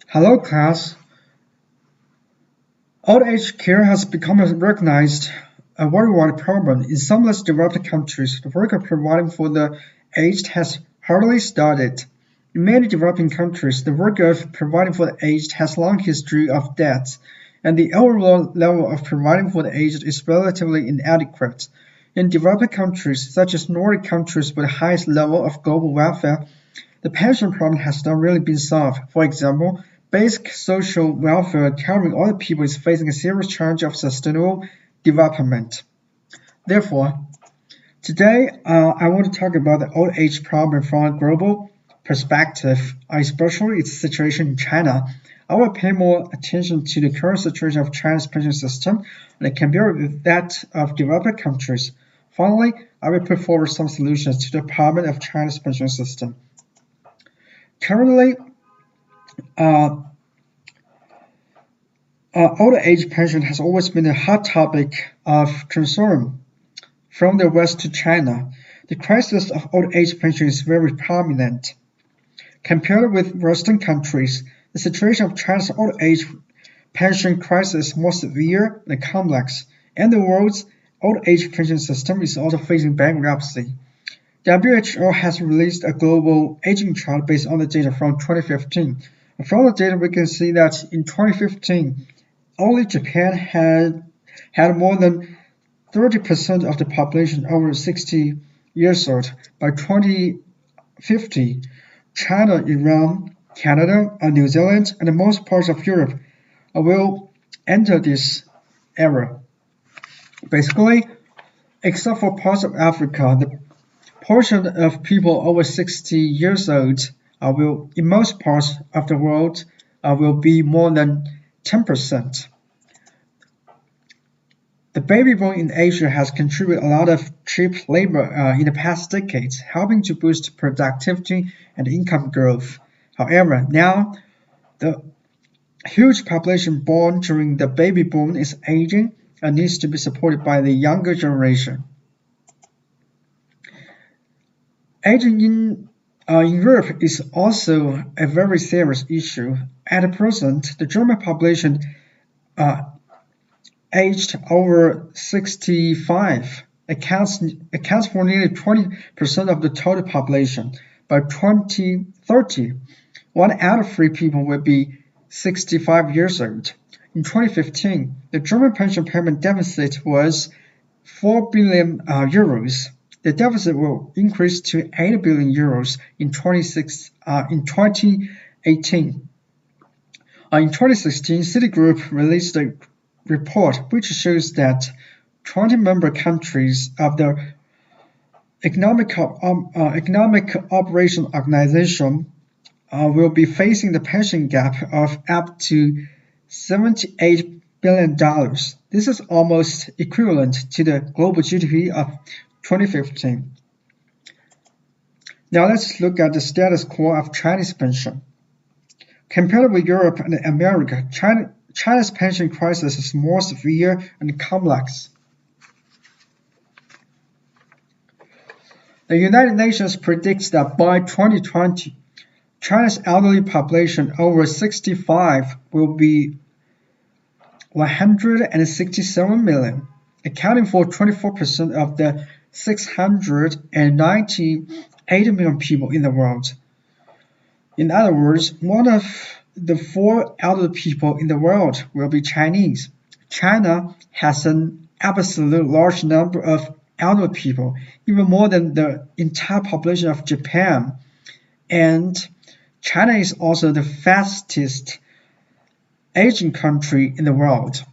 Hello class. Old age care has become a recognized worldwide problem. In some less developed countries, the work of providing for the aged has hardly started. In many developing countries, the work of providing for the aged has a long history of deaths, and the overall level of providing for the aged is relatively inadequate. In developed countries, such as Nordic countries with the highest level of global welfare, the pension problem has not really been solved. For example, basic social welfare covering all the people is facing a serious challenge of sustainable development. Therefore, today I want to talk about the old age problem from a global perspective, especially its situation in China. I will pay more attention to the current situation of China's pension system and compare it with that of developed countries. Finally, I will put forward some solutions to the problem of China's pension system. Currently, uh, old age pension has always been a hot topic of concern from the West to China. The crisis of old age pension is very prominent. Compared with Western countries, the situation of China's old age pension crisis is more severe and complex, and the world's old age pension system is also facing bankruptcy. WHO has released a global aging chart based on the data from 2015. From the data, we can see that in 2015, only Japan had more than 30% of the population over 60 years old. By 2050, China, Iran, Canada, and New Zealand, and most parts of Europe will enter this era. Basically, except for parts of Africa, the portion of people over 60 years old will, in most parts of the world, will be more than 10%. The baby boom in Asia has contributed a lot of cheap labor in the past decades, helping to boost productivity and income growth. However, now the huge population born during the baby boom is aging and needs to be supported by the younger generation. Aging in Europe is also a very serious issue. At present, the German population uh, aged over 65 accounts for nearly 20% of the total population. By 2030, 1 out of 3 people will be 65 years old. In 2015, the German pension payment deficit was 4 billion euros. The deficit will increase to 8 billion euros in 2018. In 2016, Citigroup released a report which shows that 20 member countries of the Economic Cooperation Organization will be facing the pension gap of up to $78 billion. This is almost equivalent to the global GDP of 2015. Now let's look at the status quo of Chinese pension. Compared with Europe and America, China's pension crisis is more severe and complex. The United Nations predicts that by 2020, China's elderly population over 65 will be 167 million, accounting for 24% of the 698 million people in the world. In other words, one of the 4 elderly people in the world will be Chinese. China has an absolute large number of elderly people, even more than the entire population of Japan. And China is also the fastest aging country in the world.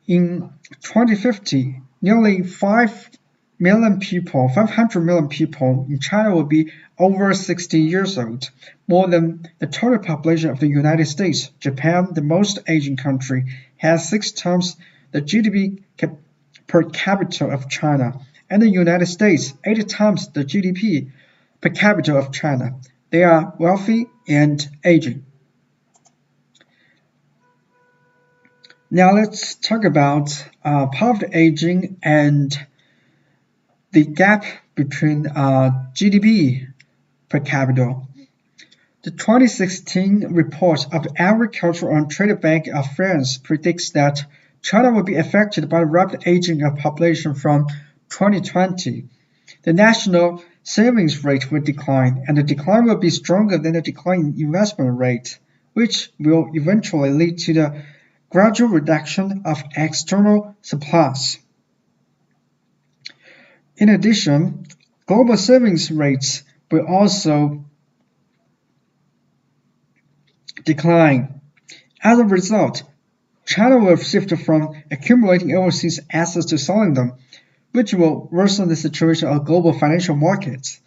In 2050, nearly 500 million people in China will be over 60 years old, more than the total population of the United States. Japan, the most aging country, has 6 times the GDP per capita of China, and the United States 80 times the GDP per capita of China. They are wealthy and aging. Now let's talk about poverty, aging, and the gap between GDP per capita. The 2016 report of the Agricultural and Trade Bank of France predicts that China will be affected by the rapid aging of population from 2020. The national savings rate will decline, and the decline will be stronger than the decline in investment rate, which will eventually lead to the gradual reduction of external supplies. In addition, global savings rates will also decline. As a result, China will shift from accumulating overseas assets to selling them, which will worsen the situation of global financial markets.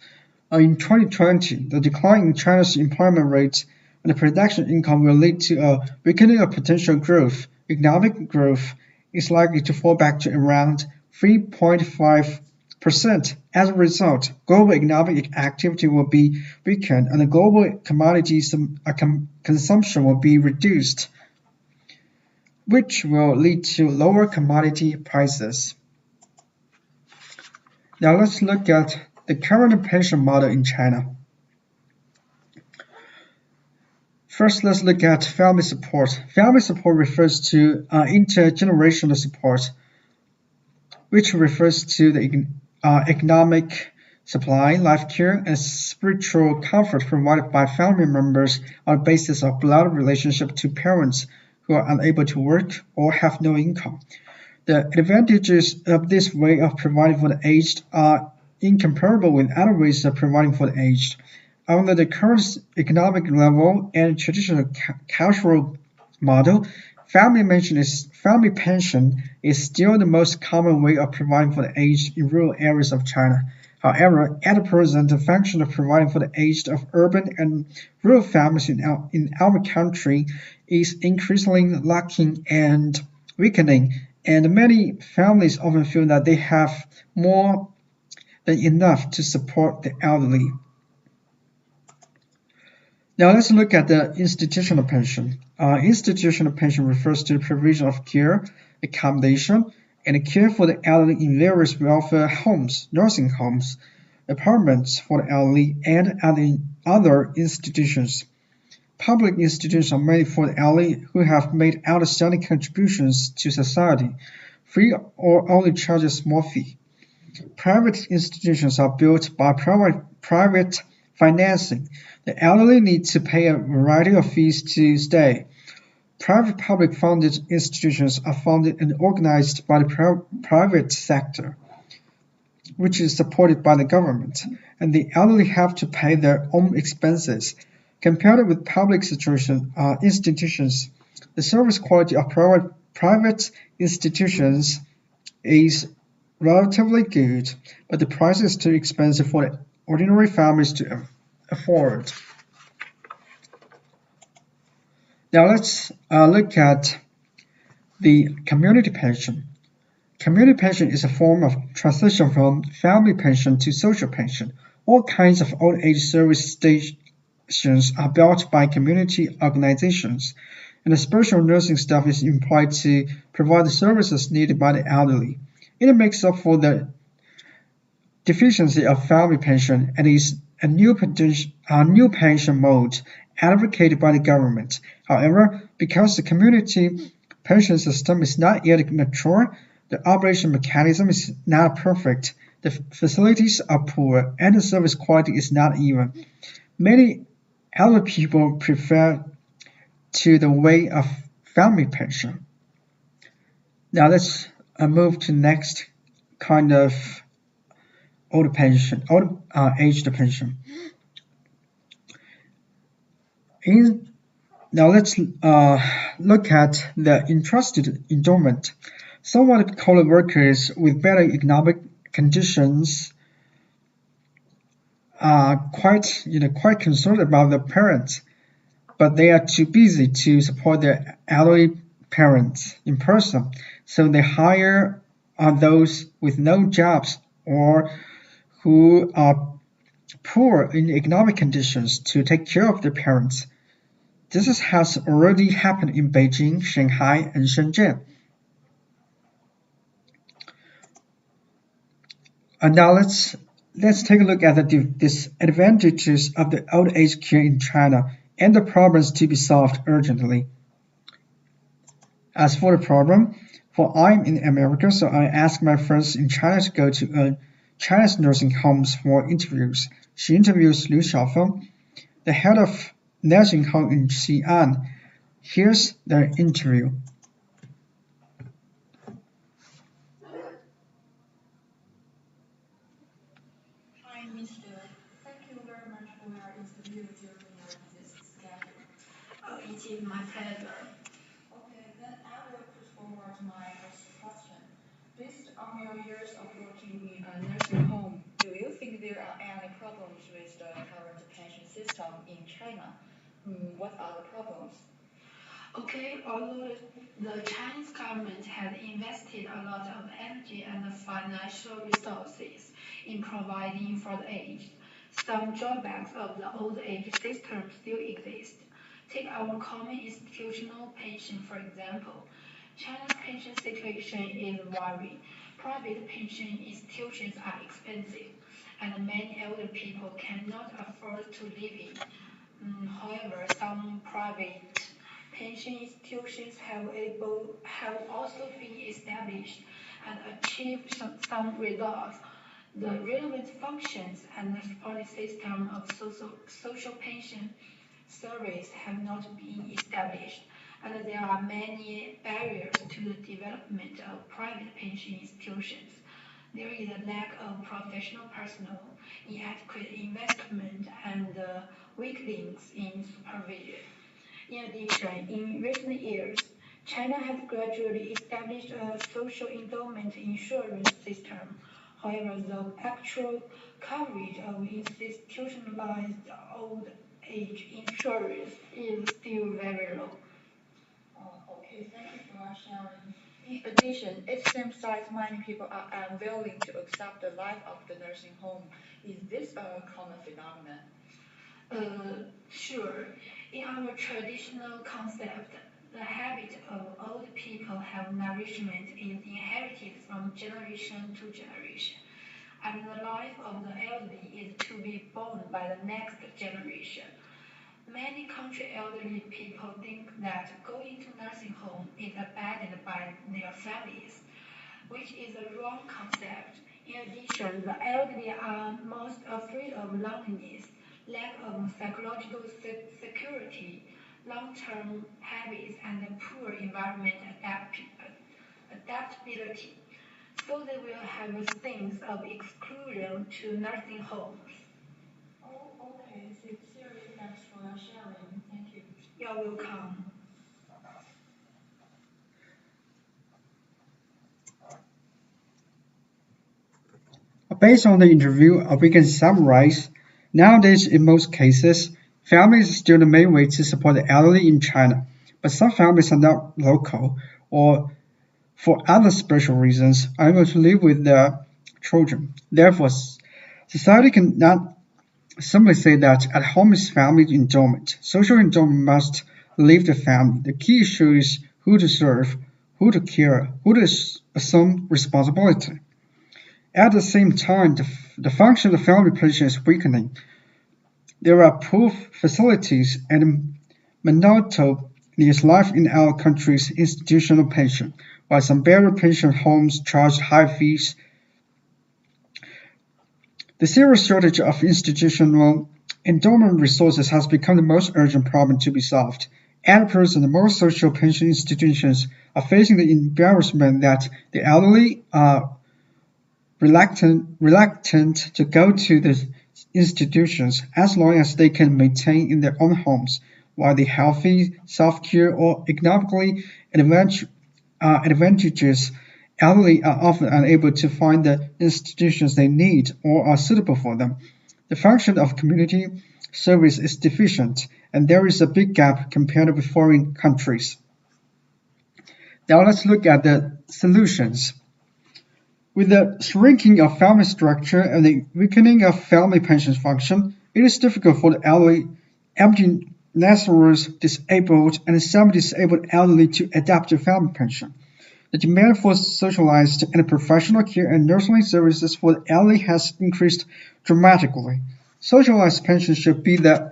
In 2020, the decline in China's employment rate and the production income will lead to a weakening of potential growth. Economic growth is likely to fall back to around 3.5%. As a result, global economic activity will be weakened and the global commodities consumption will be reduced, which will lead to lower commodity prices. Now let's look at the current pension model in China. First, let's look at family support. Family support refers to intergenerational support, which refers to the economic supply, life care, and spiritual comfort provided by family members on the basis of blood relationship to parents who are unable to work or have no income. The advantages of this way of providing for the aged are incomparable with other ways of providing for the aged. Under the current economic level and traditional cultural model, family pension is still the most common way of providing for the aged in rural areas of China. However, at present, the function of providing for the aged of urban and rural families in our country is increasingly lacking and weakening, and many families often feel that they have more than enough to support the elderly. Now let's look at the institutional pension. Institutional pension refers to the provision of care, accommodation, and care for the elderly in various welfare homes, nursing homes, apartments for the elderly, and other institutions. Public institutions are made for the elderly who have made outstanding contributions to society, free or only charge a small fee. Private institutions are built by private financing. The elderly need to pay a variety of fees to stay. Private public funded institutions are funded and organized by the private sector, which is supported by the government, and the elderly have to pay their own expenses. Compared with public institutions, the service quality of private institutions is relatively good, but the price is too expensive for ordinary families to afford. Now let's look at the community pension. Community pension is a form of transition from family pension to social pension. All kinds of old age service stations are built by community organizations, and a special nursing staff is employed to provide the services needed by the elderly. It makes up for the deficiency of family pension and is a new pension mode advocated by the government. However, because the community pension system is not yet mature, the operation mechanism is not perfect, the facilities are poor, and the service quality is not even. Many elderly people prefer to the way of family pension. Now let's move to next kind of aged pension. Now let's look at the entrusted endowment. Some white-collar workers with better economic conditions are quite concerned about their parents, but they are too busy to support their elderly parents in person, so they hire those with no jobs or who are poor in economic conditions to take care of their parents. This has already happened in Beijing, Shanghai, and Shenzhen. And now let's Let's take a look at the disadvantages of the old age care in China and the problems to be solved urgently. As for the problem, for I'm in America, so I asked my friends in China to go to China's nursing homes for interviews. She interviews Liu Xiaofeng, the head of nursing home in Xi'an. Here's their interview. Hi, Mister. Thank you very much for your interview during your busy schedule. It is my pleasure. Okay, then I will put forward my first question. Based on your years of working in a nursing home, do you think there are any problems with the current pension system in China? What are the problems? Okay, although the Chinese government has invested a lot of energy and financial resources in providing for the aged, some drawbacks of the old age system still exist. Take our common institutional pension, for example. China's pension situation is varied. Private pension institutions are expensive, and many elder people cannot afford to live in. However, some private pension institutions have also been established and achieved some results. The relevant functions and the support system of social pension service have not been established, and there are many barriers to the development of private pension institutions. There is a lack of professional personnel, inadequate investment, and weak links in supervision. In addition, in recent years, China has gradually established a social endowment insurance system. However, the actual coverage of institutionalized old age insurance is still very low. Okay, thank you for your sharing. In addition, it seems like many people are unwilling to accept the life of the nursing home. Is this a common phenomenon? Sure. In our traditional concept, the habit of old people have nourishment is inherited from generation to generation, and the life of the elderly is to be borne by the next generation. Many country elderly people think that going to nursing home is abandoned by their families, which is a wrong concept. In addition, the elderly are most afraid of loneliness, lack of psychological security, long-term habits, and poor environment adaptability. So they will have a sense of exclusion to nursing homes. Oh, okay. Sincerely, thanks for your sharing. Thank you. You're welcome. Based on the interview, we can summarize. Nowadays, in most cases, families are still the main way to support the elderly in China, but some families are not local or for other special reasons unable to live with their children. Therefore, society cannot simply say that at home is family endowment. Social endowment must leave the family. The key issue is who to serve, who to care, who to assume responsibility. At the same time, the function of family pension is weakening. There are poor facilities and monotonous life in our country's institutional pension, while some better pension homes charge high fees. The serious shortage of institutional endowment resources has become the most urgent problem to be solved. Editors and most social pension institutions are facing the embarrassment that the elderly are reluctant to go to the institutions as long as they can maintain in their own homes, while the healthy, self-care, or economically advantageous elderly are often unable to find the institutions they need or are suitable for them. The function of community service is deficient, and there is a big gap compared with foreign countries. Now let's look at the solutions. With the shrinking of family structure and the weakening of family pension function, it is difficult for the elderly, empty nesters, disabled, and semi-disabled elderly to adapt to family pension. The demand for socialized and professional care and nursing services for the elderly has increased dramatically. Socialized pension should be the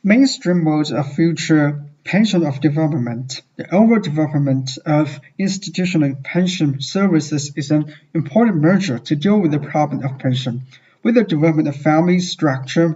mainstream mode of future pension of development. The overdevelopment of institutional pension services is an important measure to deal with the problem of pension. With the development of family structure,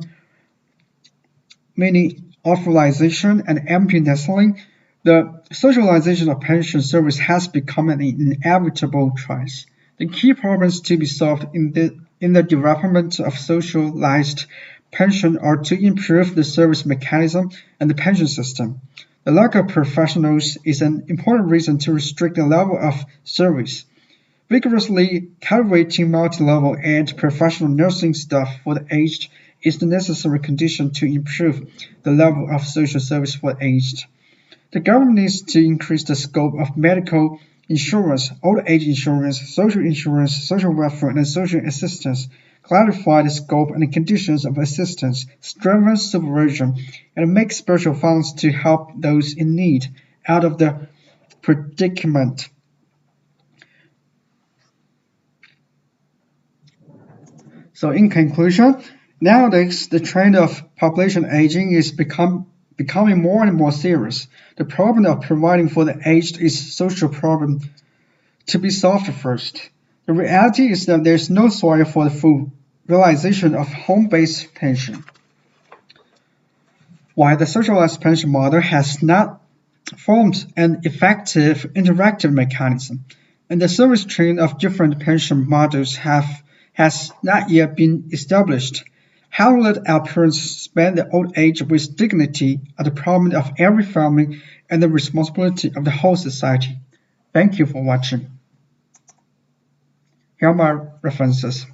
many authorization and empty nestling, the socialization of pension service has become an inevitable choice. The key problems to be solved in the development of socialized pension are to improve the service mechanism and the pension system. The lack of professionals is an important reason to restrict the level of service. Vigorously cultivating multi-level and professional nursing staff for the aged is the necessary condition to improve the level of social service for the aged. The government needs to increase the scope of medical insurance, old age insurance, social welfare, and social assistance, clarify the scope and the conditions of assistance, strengthen supervision, and make special funds to help those in need out of the predicament. So in conclusion, nowadays the trend of population aging is becoming more and more serious. The problem of providing for the aged is a social problem to be solved first. The reality is that there is no soil for the full realization of home-based pension. While the socialized pension model has not formed an effective interactive mechanism, and the service chain of different pension models has not yet been established, how to let our parents spend their old age with dignity are the problem of every family and the responsibility of the whole society. Thank you for watching. Here are my references.